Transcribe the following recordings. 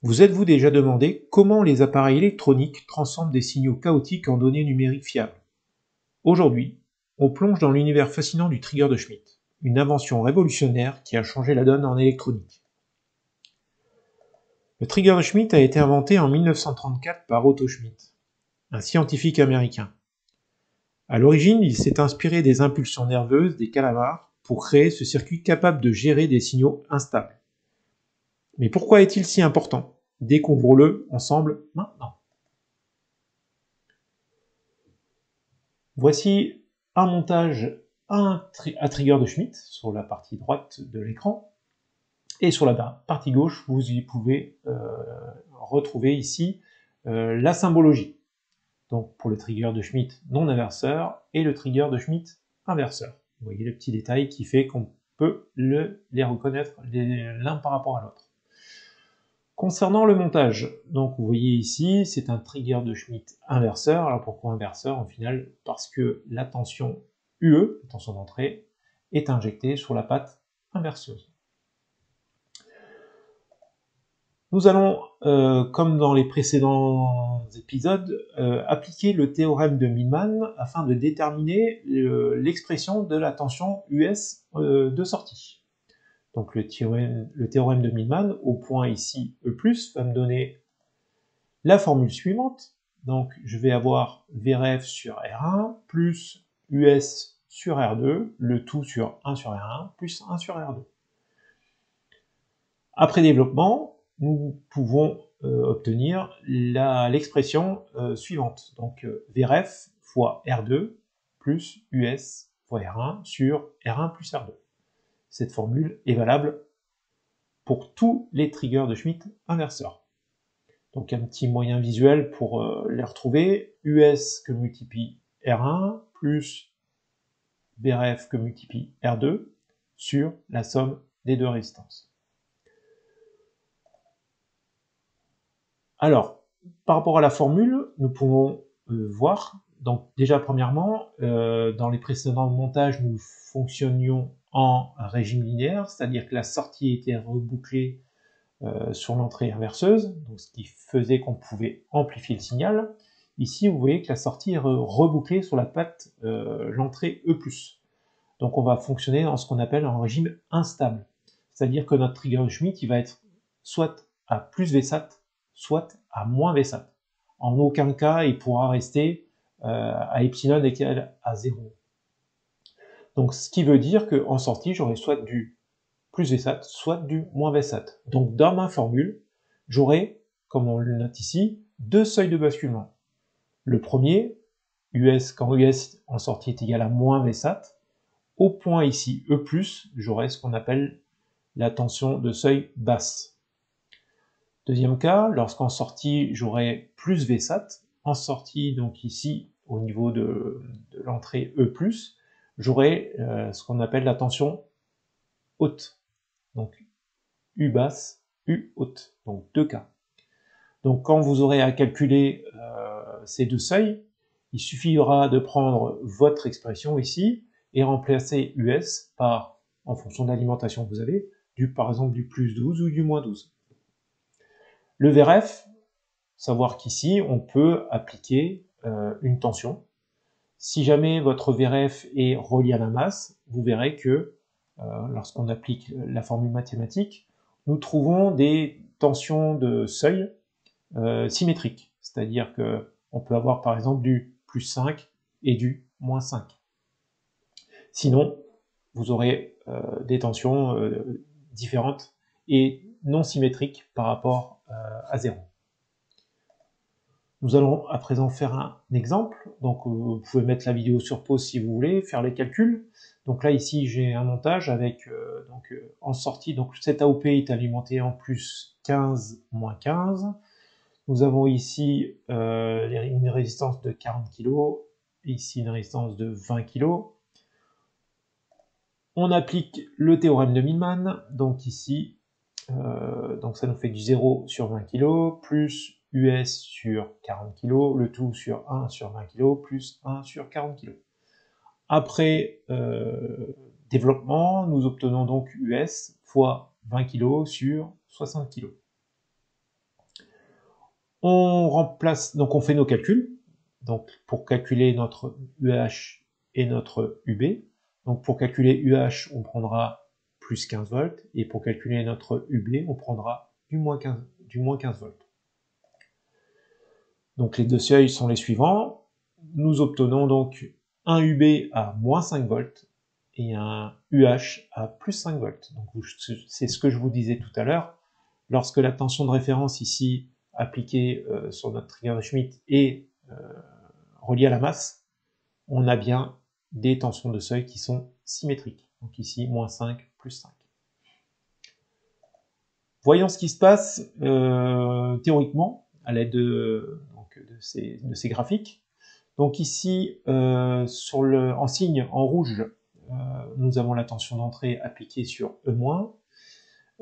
Vous êtes-vous déjà demandé comment les appareils électroniques transforment des signaux chaotiques en données numériques fiables? Aujourd'hui, on plonge dans l'univers fascinant du trigger de Schmitt, une invention révolutionnaire qui a changé la donne en électronique. Le trigger de Schmitt a été inventé en 1934 par Otto Schmitt, un scientifique américain. À l'origine, il s'est inspiré des impulsions nerveuses des calamars pour créer ce circuit capable de gérer des signaux instables. Mais pourquoi est-il si important? Découvrons-le ensemble maintenant. Voici un montage à trigger de Schmitt sur la partie droite de l'écran. Et sur la partie gauche, vous y pouvez retrouver ici la symbologie. Donc pour le trigger de Schmitt non inverseur et le trigger de Schmitt inverseur. Vous voyez le petit détail qui fait qu'on peut les reconnaître l'un par rapport à l'autre. Concernant le montage, donc vous voyez ici, c'est un trigger de Schmitt inverseur. Alors pourquoi inverseur? En final, parce que la tension UE, la tension d'entrée, est injectée sur la patte inverseuse. Nous allons, comme dans les précédents épisodes, appliquer le théorème de Millman afin de déterminer l'expression de la tension US de sortie. Donc le théorème de Millman, au point ici E+, va me donner la formule suivante. Donc je vais avoir Vref sur R1 plus US sur R2, le tout sur 1 sur R1 plus 1 sur R2. Après développement, nous pouvons obtenir l'expression suivante. Donc Vref fois R2 plus US fois R1 sur R1 plus R2. Cette formule est valable pour tous les triggers de Schmitt inverseurs. Donc un petit moyen visuel pour les retrouver. US que multiplie R1 plus Vref que multiplie R2 sur la somme des deux résistances. Alors, par rapport à la formule, nous pouvons voir, donc déjà premièrement, dans les précédents montages, nous fonctionnions en régime linéaire, c'est-à-dire que la sortie était rebouclée sur l'entrée inverseuse, donc ce qui faisait qu'on pouvait amplifier le signal. Ici, vous voyez que la sortie est rebouclée sur la patte l'entrée E+. Donc on va fonctionner dans ce qu'on appelle un régime instable, c'est-à-dire que notre trigger de Schmitt, il va être soit à plus Vsat, soit à moins Vsat. En aucun cas, il pourra rester à epsilon égal à 0. Donc ce qui veut dire qu'en sortie, j'aurai soit du plus Vsat, soit du moins Vsat. Donc dans ma formule, j'aurai, comme on le note ici, deux seuils de basculement. Le premier, US, quand US en sortie est égal à moins Vsat, au point ici E+, j'aurai ce qu'on appelle la tension de seuil basse. Deuxième cas, lorsqu'en sortie, j'aurai plus Vsat. En sortie, donc ici, au niveau de l'entrée E+, j'aurai ce qu'on appelle la tension haute. Donc U basse, U haute. Donc deux cas. Donc quand vous aurez à calculer ces deux seuils, il suffira de prendre votre expression ici et remplacer US par, en fonction de l'alimentation que vous avez, par exemple du plus 12 ou du moins 12. Le VRF, savoir qu'ici, on peut appliquer une tension. Si jamais votre VRF est relié à la masse, vous verrez que lorsqu'on applique la formule mathématique, nous trouvons des tensions de seuil symétriques. C'est-à-dire qu'on peut avoir par exemple du plus 5 et du moins 5. Sinon, vous aurez des tensions différentes et non symétriques par rapport à 0. Nous allons à présent faire un exemple. Donc vous pouvez mettre la vidéo sur pause si vous voulez, faire les calculs. Donc là ici j'ai un montage avec en sortie, donc cet AOP est alimenté en plus 15, moins 15. Nous avons ici une résistance de 40 kg, ici une résistance de 20 kg. On applique le théorème de Millman, donc ici, donc ça nous fait du 0 sur 20 kg, plus US sur 40 kg, le tout sur 1 sur 20 kg, plus 1 sur 40 kg. Après développement, nous obtenons donc US fois 20 kg sur 60 kg. On remplace, donc on fait nos calculs. Donc pour calculer notre UH et notre UB. Donc pour calculer UH, on prendra plus 15 volts, et pour calculer notre UB, on prendra du moins 15 volts. Donc les deux seuils sont les suivants. Nous obtenons donc un UB à moins 5 volts et un UH à plus 5 volts. Donc c'est ce que je vous disais tout à l'heure. Lorsque la tension de référence ici appliquée sur notre trigger de Schmitt est reliée à la masse, on a bien des tensions de seuil qui sont symétriques. Donc ici, moins 5, plus 5. Voyons ce qui se passe théoriquement à l'aide de ces graphiques. Donc ici, en signe en rouge, nous avons la tension d'entrée appliquée sur E-,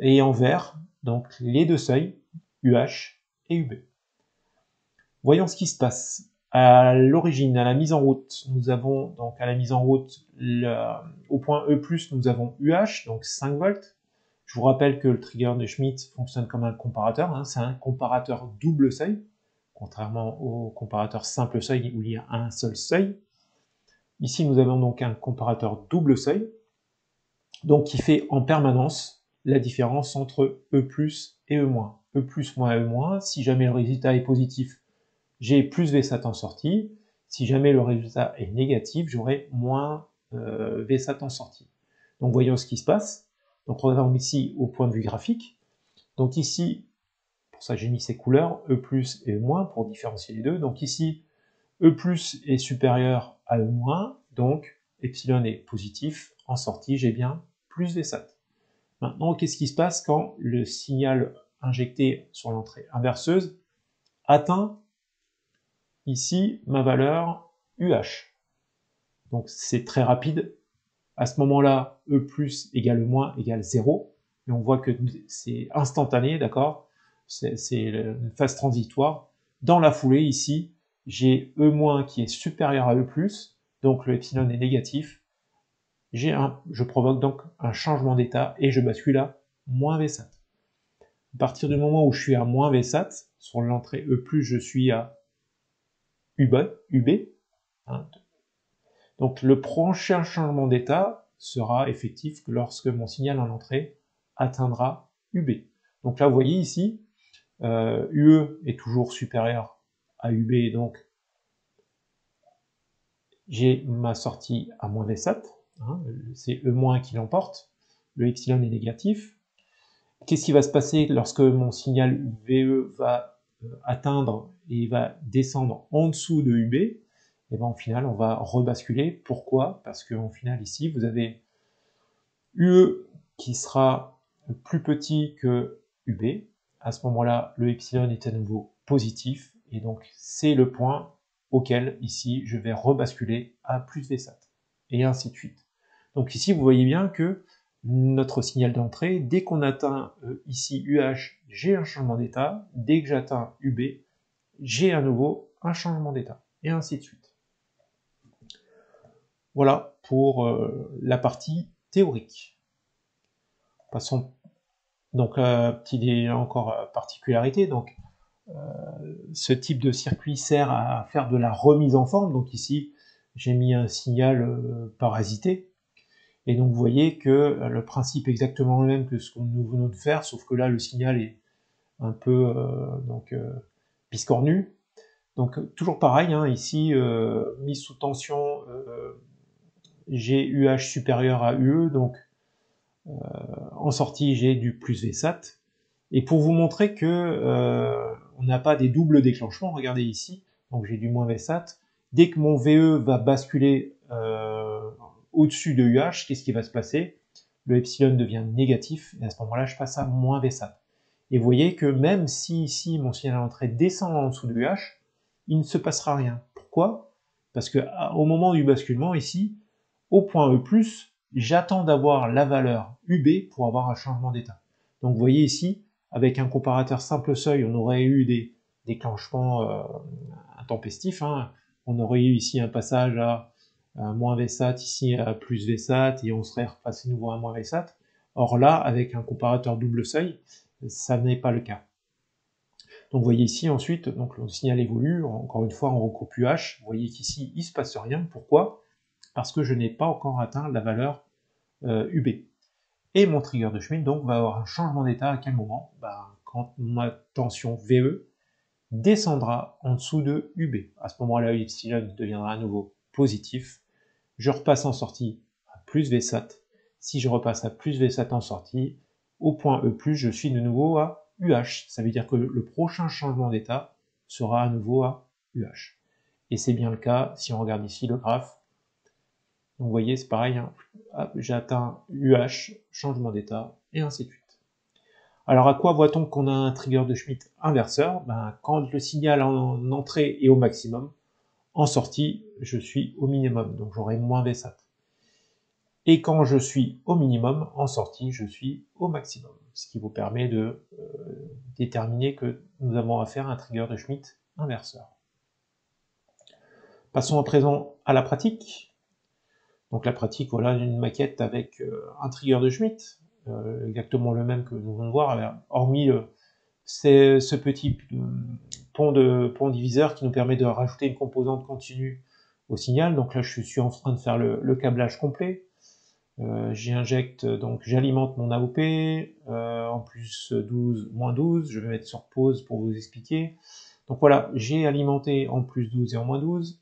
et en vert, donc les deux seuils, UH et UB. Voyons ce qui se passe. À l'origine, à la mise en route, nous avons donc à la mise en route, au point E+, nous avons UH, donc 5 volts. Je vous rappelle que le trigger de Schmitt fonctionne comme un comparateur, hein, c'est un comparateur double seuil, contrairement au comparateur simple seuil où il y a un seul seuil. Ici, nous avons donc un comparateur double seuil, donc qui fait en permanence la différence entre E+ et E-. E+ moins E-, si jamais le résultat est positif, j'ai plus Vsat en sortie. Si jamais le résultat est négatif, j'aurai moins Vsat en sortie. Donc voyons ce qui se passe. Donc regardons ici au point de vue graphique. Donc ici, pour ça j'ai mis ces couleurs, E+ et E- pour différencier les deux. Donc ici, E+ est supérieur à E-, donc epsilon est positif. En sortie, j'ai bien plus Vsat. Maintenant, qu'est-ce qui se passe quand le signal injecté sur l'entrée inverseuse atteint ici ma valeur UH? Donc c'est très rapide. À ce moment-là, E+ égale E- égale 0. Et on voit que c'est instantané, d'accord? C'est une phase transitoire. Dans la foulée, ici, j'ai E- qui est supérieur à E+, donc le epsilon est négatif. Je provoque donc un changement d'état et je bascule à moins Vsat. À partir du moment où je suis à moins Vsat, sur l'entrée E+, je suis à UB, hein. Donc le prochain changement d'état sera effectif lorsque mon signal en entrée atteindra UB. Donc là, vous voyez ici, UE est toujours supérieur à UB, donc j'ai ma sortie à moins Vsat, hein, c'est E- qui l'emporte, le epsilon est négatif. Qu'est-ce qui va se passer lorsque mon signal VE va atteindre et va descendre en dessous de UB? Et bien, au final, on va rebasculer. Pourquoi? Parce qu'en final, ici, vous avez UE qui sera plus petit que UB. À ce moment-là, le epsilon est à nouveau positif, et donc c'est le point auquel, ici, je vais rebasculer à plus Vsat, et ainsi de suite. Donc ici, vous voyez bien que notre signal d'entrée, dès qu'on atteint ici UH, j'ai un changement d'état, dès que j'atteins UB, j'ai à nouveau un changement d'état, et ainsi de suite. Voilà pour la partie théorique. Passons donc petite encore particularité. Donc ce type de circuit sert à faire de la remise en forme. Donc ici j'ai mis un signal parasité, et donc vous voyez que le principe est exactement le même que ce que nous venons de faire, sauf que là le signal est un peu biscornu. Donc toujours pareil, hein, ici mise sous tension, j'ai UH supérieur à UE, donc en sortie j'ai du plus Vsat. Et pour vous montrer que on n'a pas des doubles déclenchements, regardez ici, donc j'ai du moins Vsat. Dès que mon VE va basculer au-dessus de UH, qu'est-ce qui va se passer? Le epsilon devient négatif, et à ce moment-là, je passe à moins Vsat. Et vous voyez que même si ici mon signal à l'entrée descend en dessous de UH, il ne se passera rien. Pourquoi? Parce que au moment du basculement ici, au point E+, j'attends d'avoir la valeur UB pour avoir un changement d'état. Donc vous voyez ici, avec un comparateur simple seuil, on aurait eu des déclenchements intempestifs, hein. On aurait eu ici un passage à moins Vsat, ici à plus Vsat, et on serait repassé nouveau à moins Vsat. Or là, avec un comparateur double seuil, ça n'est pas le cas. Donc vous voyez ici ensuite, donc le signal évolue, encore une fois en regroupe UH, vous voyez qu'ici il ne se passe rien. Pourquoi? Parce que je n'ai pas encore atteint la valeur UB. Et mon trigger de Schmitt donc va avoir un changement d'état à quel moment? Quand ma tension VE descendra en dessous de UB. À ce moment-là, epsilon deviendra à nouveau positif. Je repasse en sortie à plus Vsat. Si je repasse à plus Vsat en sortie, au point E+, je suis de nouveau à UH. Ça veut dire que le prochain changement d'état sera à nouveau à UH. Et c'est bien le cas si on regarde ici le graphe. Donc vous voyez, c'est pareil, hein. J'ai atteint UH, changement d'état, et ainsi de suite. Alors à quoi voit-on qu'on a un trigger de Schmitt inverseur? Quand le signal en entrée est au maximum, en sortie, je suis au minimum, donc j'aurai moins Vsat. Et quand je suis au minimum, en sortie, je suis au maximum. Ce qui vous permet de déterminer que nous avons affaire à un trigger de Schmitt inverseur. Passons à présent à la pratique. Donc la pratique, voilà une maquette avec un trigger de Schmitt, exactement le même que nous venons de voir, hormis ce petit pont diviseur qui nous permet de rajouter une composante continue au signal. Donc là, je suis en train de faire le câblage complet. J'injecte, donc j'alimente mon AOP, en plus 12, moins 12, je vais mettre sur pause pour vous expliquer. Donc voilà, j'ai alimenté en plus 12 et en moins 12.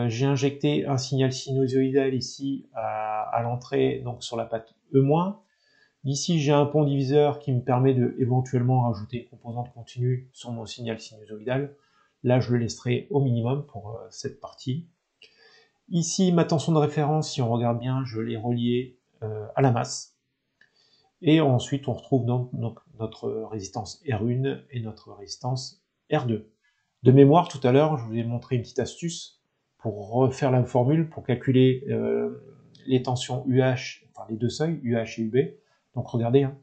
J'ai injecté un signal sinusoïdal ici à l'entrée, donc sur la patte E-. Ici, j'ai un pont diviseur qui me permet de éventuellement rajouter une composante continue sur mon signal sinusoïdal. Là, je le laisserai au minimum pour cette partie. Ici, ma tension de référence, si on regarde bien, je l'ai reliée à la masse. Et ensuite, on retrouve donc notre résistance R1 et notre résistance R2. De mémoire, tout à l'heure, je vous ai montré une petite astuce pour refaire la formule, pour calculer les tensions UH, enfin les deux seuils, UH et UB. Donc regardez, hein,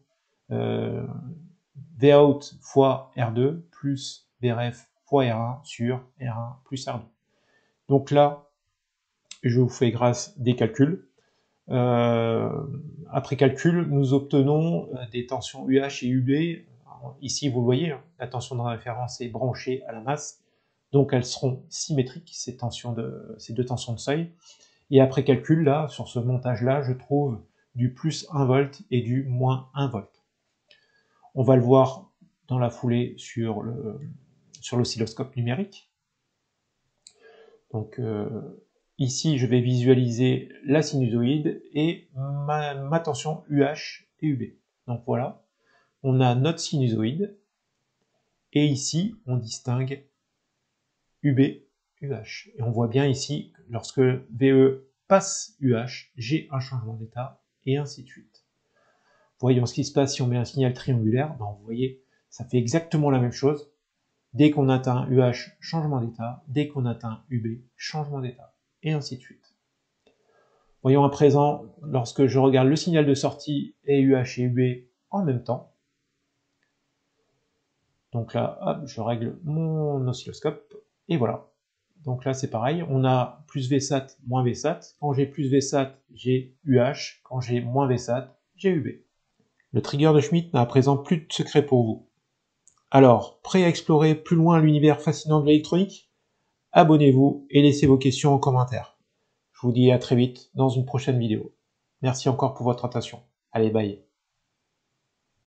Vout fois R2 plus Vref fois R1 sur R1 plus R2. Donc là, je vous fais grâce des calculs. Après calcul, nous obtenons des tensions UH et UB. Ici, vous le voyez, hein, la tension de référence est branchée à la masse, donc elles seront symétriques, ces deux tensions de seuil. Et après calcul, là, sur ce montage-là, je trouve du plus 1 volt et du moins 1 volt. On va le voir dans la foulée sur l'oscilloscope numérique. Donc ici, je vais visualiser la sinusoïde et ma tension UH et UB. Donc voilà, on a notre sinusoïde et ici, on distingue UB, UH. Et on voit bien ici, lorsque VE passe UH, j'ai un changement d'état et ainsi de suite. Voyons ce qui se passe si on met un signal triangulaire. Vous voyez, ça fait exactement la même chose. Dès qu'on atteint UH, changement d'état. Dès qu'on atteint UB, changement d'état. Et ainsi de suite. Voyons à présent, lorsque je regarde le signal de sortie et UH et UB en même temps. Donc là, hop, je règle mon oscilloscope. Et voilà. Donc là, c'est pareil. On a plus Vsat, moins Vsat. Quand j'ai plus Vsat, j'ai UH. Quand j'ai moins Vsat, j'ai UB. Le trigger de Schmitt n'a à présent plus de secret pour vous. Alors, prêt à explorer plus loin l'univers fascinant de l'électronique? Abonnez-vous et laissez vos questions en commentaire. Je vous dis à très vite dans une prochaine vidéo. Merci encore pour votre attention. Allez, bye.